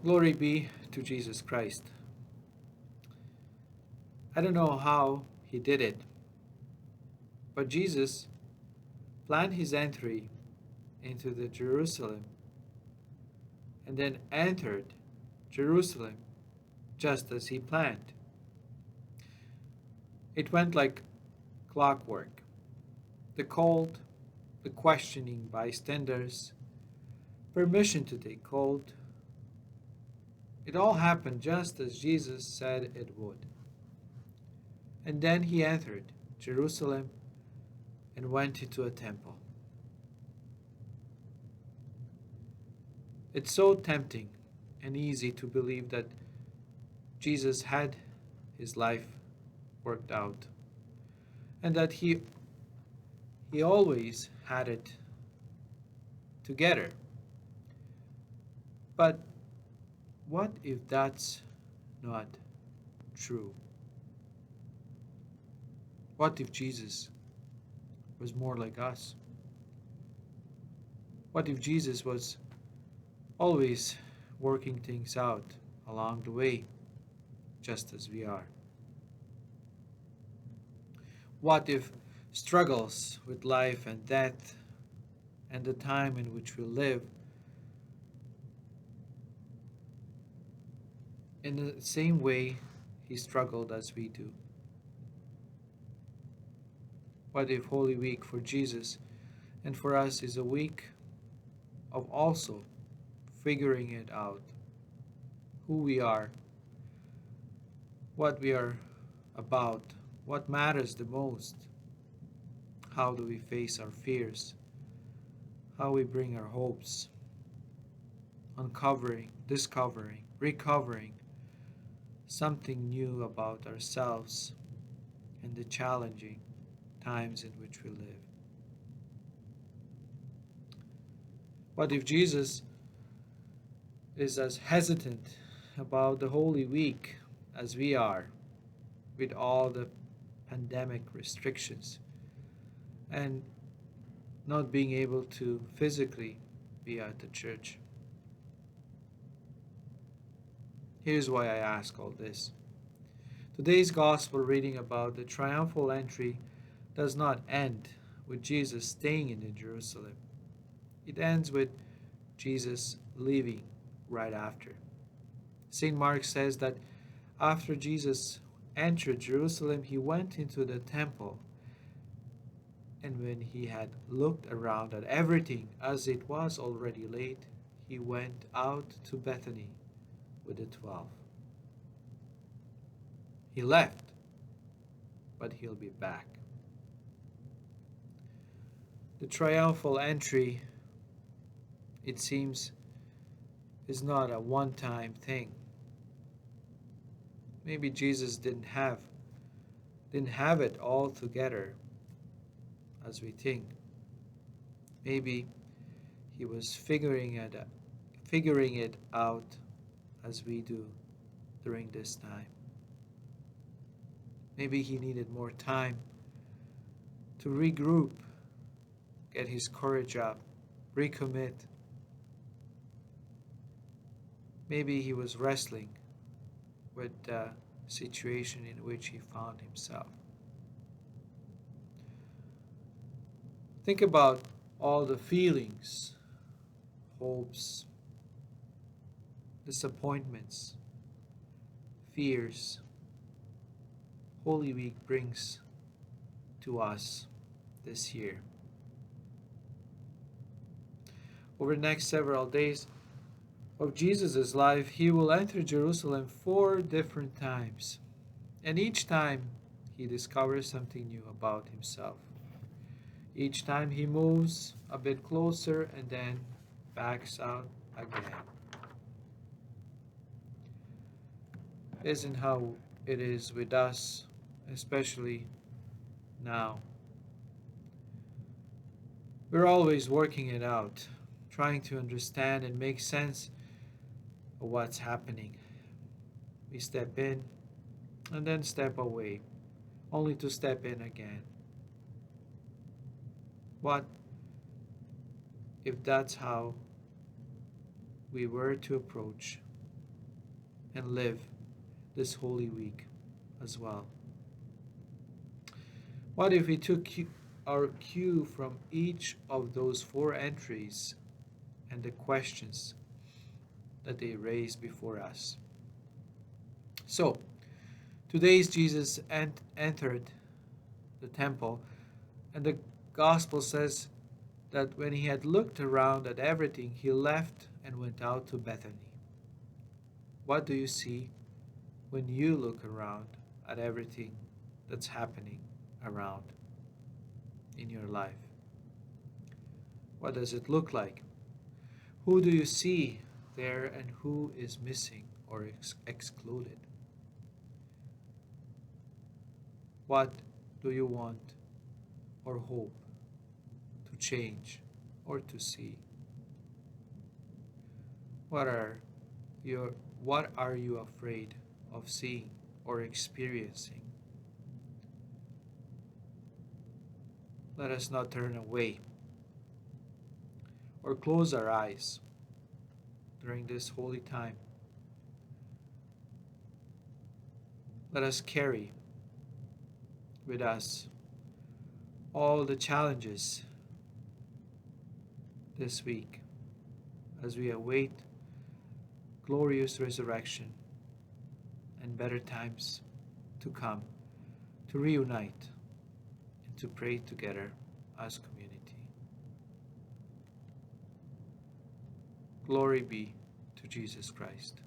Glory be to Jesus Christ. I don't know how he did it, but Jesus planned his entry into the Jerusalem and then entered Jerusalem just as he planned. It went like clockwork. The cold, the questioning bystanders, permission to take cold. It all happened just as Jesus said it would. And then he entered Jerusalem and went into a temple. It's so tempting and easy to believe that Jesus had his life worked out and that he always had it together. But what if that's not true? What if Jesus was more like us? What if Jesus was always working things out along the way, just as we are? What if struggles with life and death and the time in which we live in the same way he struggled as we do? What if Holy Week for Jesus and for us is a week of also figuring it out, who we are, what we are about, what matters the most, how do we face our fears, how we bring our hopes, uncovering, discovering, recovering something new about ourselves and the challenging times in which we live. What if Jesus is as hesitant about the Holy Week as we are, with all the pandemic restrictions and not being able to physically be at the church? Here's why I ask all this. Today's gospel reading about the triumphal entry does not end with Jesus staying in Jerusalem. It ends with Jesus leaving right after. St. Mark says that after Jesus entered Jerusalem, he went into the temple, and when he had looked around at everything as it was already late, he went out to Bethany with the 12. He left, but he'll be back. The triumphal entry, it seems, is not a one-time thing. Maybe Jesus didn't have it all together as we think. Maybe he was figuring it out as we do during this time. Maybe he needed more time to regroup, get his courage up, recommit. Maybe he was wrestling with the situation in which he found himself. Think about all the feelings, hopes, disappointments, fears Holy Week brings to us this year. Over the next several days of Jesus' life, he will enter Jerusalem 4 different times, and each time he discovers something new about himself. Each time he moves a bit closer and then backs out again. Isn't how it is with us, especially now. We're always working it out, trying to understand and make sense of what's happening. We step in and then step away, only to step in again. What if that's how we were to approach and live this Holy Week as well. What if we took our cue from each of those four entries and the questions that they raise before us? So, today's Jesus entered the temple, and the Gospel says that when he had looked around at everything, he left and went out to Bethany. What do you see when you look around at everything that's happening around in your life? What does it look like? Who do you see there, and who is missing or excluded? What do you want or hope to change or to see? What are you afraid of seeing or experiencing? Let us not turn away or close our eyes during this holy time. Let us carry with us all the challenges this week as we await glorious resurrection and better times to come, to reunite and to pray together as community. Glory be to Jesus Christ.